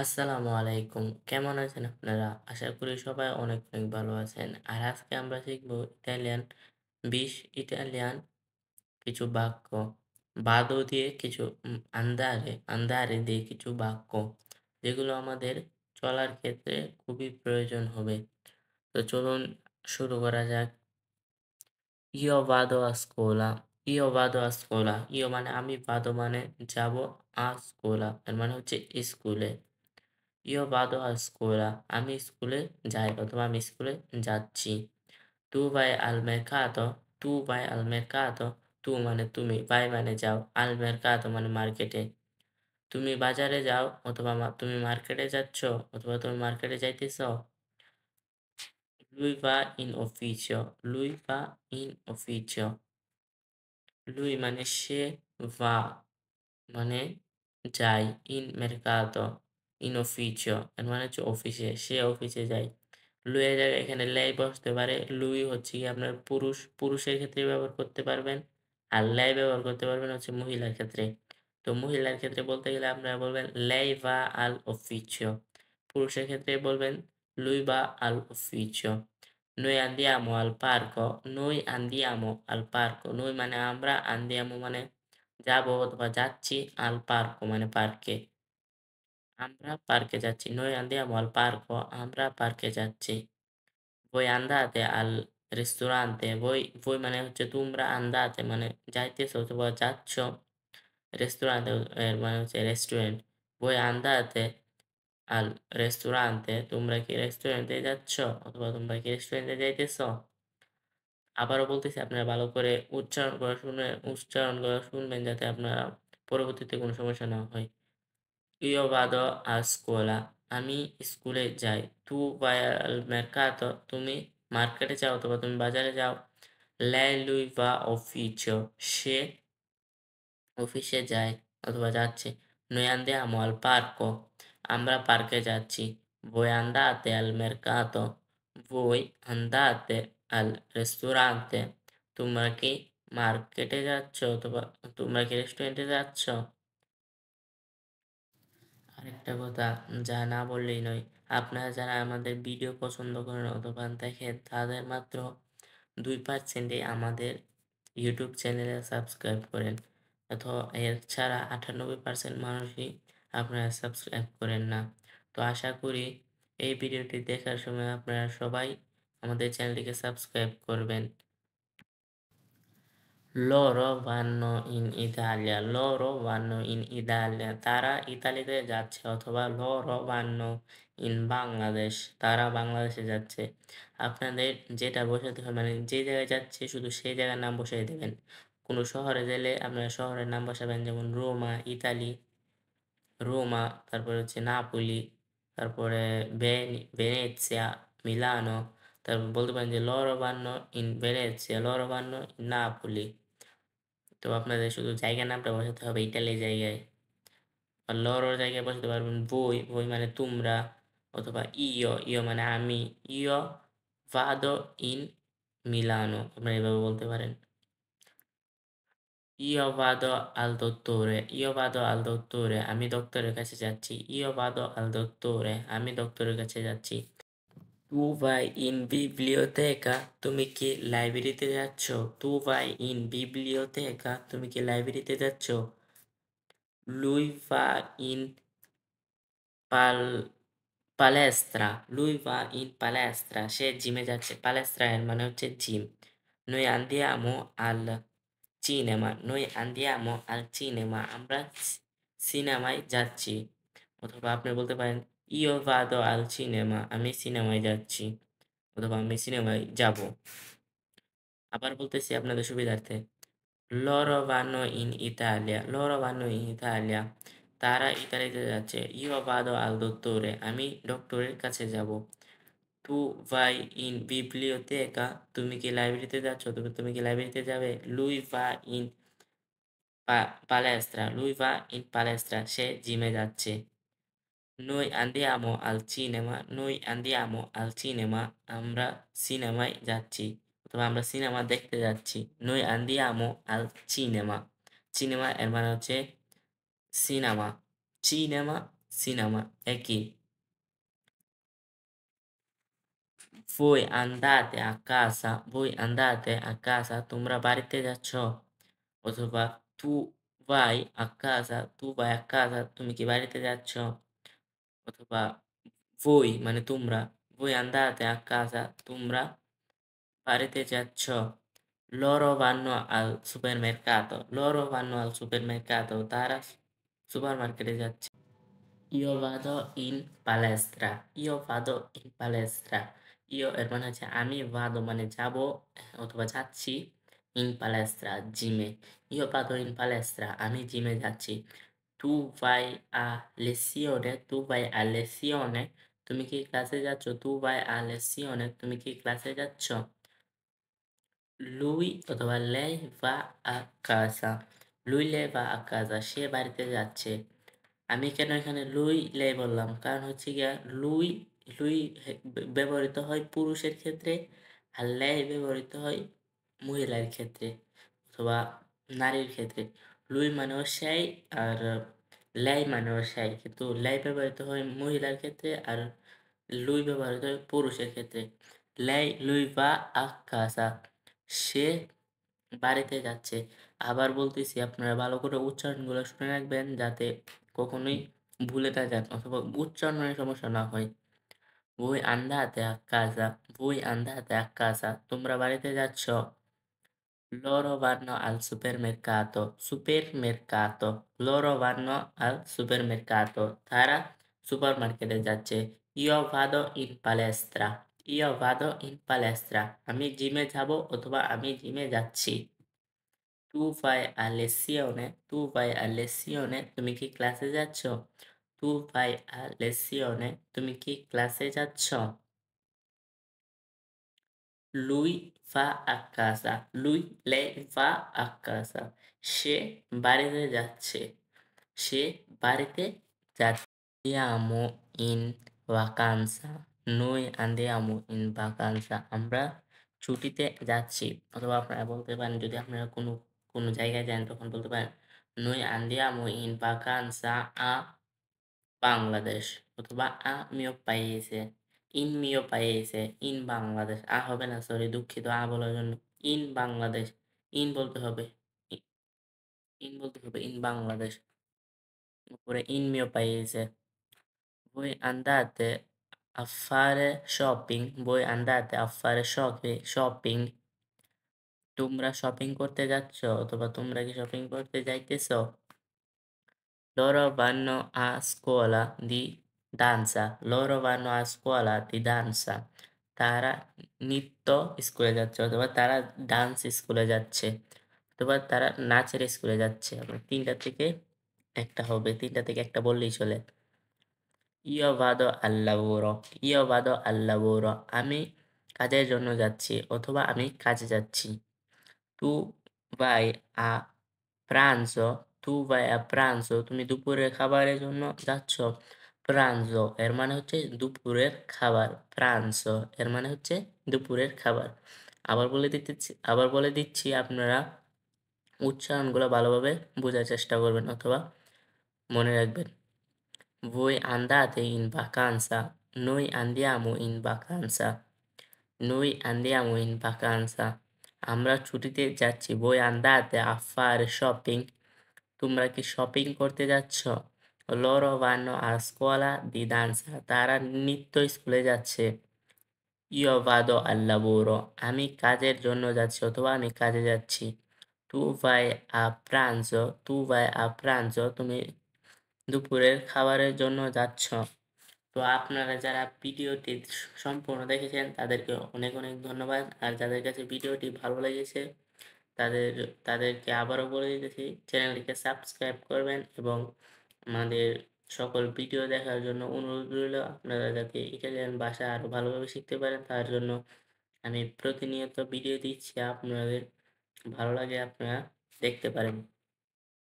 আসসালামু আলাইকুম। কেমন আছেন আপনারা? আশা করি সবাই অনেক, অনেক ভালো আছেন। আর আজকে আমরা শিখব ইটালিয়ান ২০ ইটালিয়ান কিছু বাক্য। বাদো দিয়ে কিছু আন্দারে দিয়ে কিছু বাক্য। যেগুলো আমাদের চলার ক্ষেত্রে খুবই প্রয়োজন হবে। তো চলুন শুরু করা যাক। ইও ভাদো a scuola, ইও ভাদো a scuola, ইও মানে আমি, ভাদো মানে যাবো, a scuola এর মানে হচ্ছে স্কুলে। ইও ভাদো a scuola, আমি স্কুলে যাই অথবা আমি স্কুলে যাচ্ছি। তু vai al mercato, তু vai al mercato, তু মানে তুমি, vai মানে যাও, al mercato মানে মার্কেটে। তুমি বাজারে যাও অথবা তুমি মার্কেটে যাচ্ছ অথবা তুমি মার্কেটে যাইতেছ। Lui va in ufficio, lui va in ufficio, lui মানে সে, va মানে যায়, ইন মেরকাতো, ইন অফিচিও এর মানে হচ্ছে অফিসে, সে অফিসে যায়। লুই এর জায়গায় এখানে লাই বসতে পারে। লুই হচ্ছে গিয়ে আপনার পুরুষ, পুরুষের ক্ষেত্রে ব্যবহার করতে পারবেন। আর লাই ব্যবহার করতে পারবেন হচ্ছে মহিলার ক্ষেত্রে। তো মহিলার ক্ষেত্রে বলতে গেলে আপনারা বলবেন লাই va al ufficio। পুরুষের ক্ষেত্রে বলবেন lui va al ufficio। Noi andiamo al parco, noi andiamo al parco, noi মানে আমরা, andiamo মানে যাবো অথবা যাচ্ছি, আল পার্কো মানে পার্কে। আমরা পার্কে যাচ্ছি। Noi andiamo al parco, আমরা পার্কে যাচ্ছি। Voi andate al ristorante, voi মানে হচ্ছে তোমরা, andate মানে যাইতেছো অথবা যাচ্ছ। রেস্টুরেন্টে এর মানে হচ্ছে restaurant. Voi andate al ristorante, তোমরা কি রেস্টুরেন্টে যাচ্ছ অথবা তোমরা কি রেস্টুরেন্টে যাইতেছো? আবারও বলতেছি, আপনারা ভালো করে উচ্চারণ করা শুনবেন যাতে আপনারা পরবর্তীতে কোনো সমস্যা না হয়। Io vado a scuola, আমি স্কুলে যাই। Tu vai al mercato, তুমি মার্কেটে যাও অথবা তুমি বাজারে যাও। Lui va ufficio, সে অফিসে যায় অথবা যাচ্ছে। Noi andiamo al parco, আমরা পার্কে যাচ্ছি। Voi andate al mercato, voi andate al ristorante, তোমরা কি মার্কেটে যাচ্ছ অথবা তোমরা কি রেস্টুরেন্টে যাচ্ছ? আরেকটা কথা যা না বললেই নয়, আপনারা যারা আমাদের ভিডিও পছন্দ করেন অথবা দেখেন তাদের মাত্র 2% ই আমাদের ইউটিউব চ্যানেলে সাবস্ক্রাইব করেন। এছাড়া 98% মানুষই আপনারা সাবস্ক্রাইব করেন না। তো আশা করি এই ভিডিওটি দেখার সময় আপনারা সবাই আমাদের চ্যানেলটিকে সাবস্ক্রাইব করবেন। Loro vanno in Italia, loro vanno in Italia, তারা ইতালিতে যাচ্ছে অথবা loro vanno in Bangladesh, তারা বাংলাদেশে যাচ্ছে। আপনাদের যেটা বসাতে হবে মানে যে জায়গায় যাচ্ছে শুধু সেই জায়গার নাম বসাই দিবেন। কোনো শহরে গেলে আপনারা শহরের নাম বসাবেন, যেমন রোমা, ইতালি, রোমা, তারপরে হচ্ছে নাপোলি, তারপরে ভেনেৎসিয়া, মিলানো। তারপর বলতে পারেন যে loro vanno in Venezia, loro vanno in Napoli। তো আপনাদের শুধু জায়গার নামটা বসাতে হবে ইটালির জায়গায়। আর লরোর জায়গায় বসাতে পারবেন voi, voi মানে তোমরা অথবা io, io মানে আমি। Io vado in Milano, আপনারা এভাবে বলতে পারেন। Io vado al dottore, io vado al dottore, আমি ডক্টরের কাছে যাচ্ছি। Io vado al dottore, আমি ডক্টরের কাছে যাচ্ছি। Tu vai in biblioteca, তুমি কি লাইব্রেরিতে যাচ্ছ? Tu vai in biblioteca, তুমি কি লাইব্রেরিতে যাচ্ছ? Lui va in pal palestra, lui va in palestra, সে জিমে যাচ্ছে। palestra এর মানে হচ্ছে gym. Noi andiamo al cinema, noi andiamo al cinema, আমরা সিনেমায় যাচ্ছি। অথবা আপনি বলতে পারেন io vado al cinema, আমি সিনেমায় যাচ্ছি অথবা আমি সিনেমায় যাবো। আবার বলতেছি আপনাদের সুবিধার্থে। Loro vanno in Italia, loro vanno in Italia, তারা ইতালিতে যাচ্ছে। Io vado al dottore, আমি ডক্টরের কাছে যাব। Tu vai in biblioteca, তুমি কি লাইব্রেরিতে যাচ্ছ? তুমি কি লাইব্রেরিতে যাবে? Lui va in palestra, lui va in palestra, সে জিমে যাচ্ছে। Noi andiamo al cinema, noi andiamo al cinema, আমরা সিনেমায় যাচ্ছি অথবা আমরা সিনেমা দেখতে যাচ্ছি। Noi andiamo al cinema, cinema এর মানে হচ্ছে সিনেমা। সিনেমা সিনেমা একই। voi andate a casa, voi andate a casa, তোমরা বাড়িতে যাচ্ছ। অথবা tu vai a casa, tu vai a casa, তুমি কি বাড়িতে যাচ্ছ? অথবা voi মানে তোমরা, voi andate a casa, তোমরা বাড়িতে যাচ্ছ। Loro vanno al supermercato, loro vanno al supermercato, তারা সুপারমার্কেটে যাচ্ছে। Io vado in palestra, io vado in palestra, io এর মানে হচ্ছে আমি vado মানে যাব অথবা যাচ্ছি in palestra জিমে। Io vado in palestra, আমি জিমে যাচ্ছি। Tu vai a lezione, tu vai a lezione, তুমি কি ক্লাসে যাচ্ছ? Tu vai a lezione, তুমি কি ক্লাসে যাচ্ছ? Lui অথবা lei va a casa, lui lei va a casa, সে বাড়িতে যাচ্ছে। আমি কেন এখানে lui lei বললাম? কারণ হচ্ছে গিয়া lui, lui ব্যবহৃত হয় পুরুষের ক্ষেত্রে আর lei ব্যবহৃত হয় মহিলার ক্ষেত্রে অথবা নারীর ক্ষেত্রে। lui মানেও সেই আর lei মানেও সেই। কিন্তু lei ব্যবহৃত হয় মহিলার ক্ষেত্রে আর lui ব্যবহৃত হয় পুরুষের ক্ষেত্রে। Lei lui va a casa, সে বাড়িতে যাচ্ছে। আবার বলতেছি আপনারা ভালো করে উচ্চারণগুলো শুনে রাখবেন যাতে কখনোই ভুলে না যান অথবা উচ্চারণের সমস্যা না হয়। Voi andate a casa, voi andate a casa, তোমরা বাড়িতে যাচ্ছ। Loro vanno al supermercato, supermercato, loro vanno al supermercato, তারা সুপারমার্কেটে যাচ্ছে। Io vado in palestra, io vado in palestra, আমি জিমে যাব অথবা আমি জিমে যাচ্ছি। Tu vai a lezione, tu vai a lezione, তুমি কি ক্লাসে যাচ্ছ? Tu vai a lezione, তুমি কি ক্লাসে যাচ্ছ? Lui va a casa, lui lei va a casa, সে বাড়িতে যাচ্ছে, সে বাড়িতে যাচ্ছে। Andiamo in vacanza, noi andiamo in vacanza, আমরা ছুটিতে যাচ্ছি। অথবা আপনারা বলতে পারেন যদি আপনারা কোনো জায়গায় যান তখন বলতে পারেন noi andiamo in vacanza a Bangladesh অথবা mio paese, in mio paese, in Bangladesh. হবে না সরি দুঃখিত বলার জন্য। in বাংলাদেশ, in বলতে হবে। ই in বলতে হবে in বাংলাদেশ। উপরে in mio paese. Voi andate a fare shopping, voi andate a fare shopping, তোমরা শপিং করতে যাচ্ছ অথবা তোমরা কি শপিং করতে যাইতেছো? Loro vanno a scuola di danza, loro vanno a scuola di danza, তারা নৃত্য স্কুলে যাচ্ছে অথবা তারা ডান্স স্কুলে যাচ্ছে অথবা তারা নাচের স্কুলে যাচ্ছে। আপনার ৩ টা থেকে ১ টা হবে। ৩ টা থেকে ১ টা বললেই চলে। Io vado al lavoro, io vado al lavoro, আমি কাজের জন্য যাচ্ছি অথবা আমি কাজে যাচ্ছি। Tu vai a pranzo, tu vai a pranzo, তুমি দুপুরের খাবারের জন্য যাচ্ছ। Pranzo এর মানে হচ্ছে দুপুরের খাবার। Pranzo এর মানে হচ্ছে দুপুরের খাবার। আবার বলে দিচ্ছি আপনারা উচ্চারণগুলো ভালোভাবে বোঝার চেষ্টা করবেন অথবা মনে রাখবেন। Voi andate in vacanza, noi andiamo in vacanza, noi andiamo in vacanza, আমরা ছুটিতে যাচ্ছি। Voi andate a fare shopping, তোমরা কি শপিং করতে যাচ্ছ? Loro vanno a scuola di danza, তারা নৃত্য স্কুলে যাচ্ছে। Io vado al lavoro, আমি কাজের জন্য যাচ্ছি অথবা আমি কাজে যাচ্ছি। Tu vai a pranzo, tu vai a pranzo, তুমি দুপুরের খাবারের জন্য যাচ্ছ। তো আপনারা যারা ভিডিওটি সম্পূর্ণ দেখেছেন তাদেরকে অনেক ধন্যবাদ। আর যাদের কাছে ভিডিওটি ভালো লেগেছে তাদের তাদেরকে আবারও বলে দিতেছি চ্যানেলটিকে সাবস্ক্রাইব করবেন এবং আমাদের সকল ভিডিও দেখার জন্য অনুরোধ রইল। আপনারা যাতে ইটালিয়ান ভাষা আরও ভালোভাবে শিখতে পারেন তার জন্য আমি প্রতিনিয়ত ভিডিও দিচ্ছি। আপনাদের ভালো লাগে আপনারা দেখতে পারেন।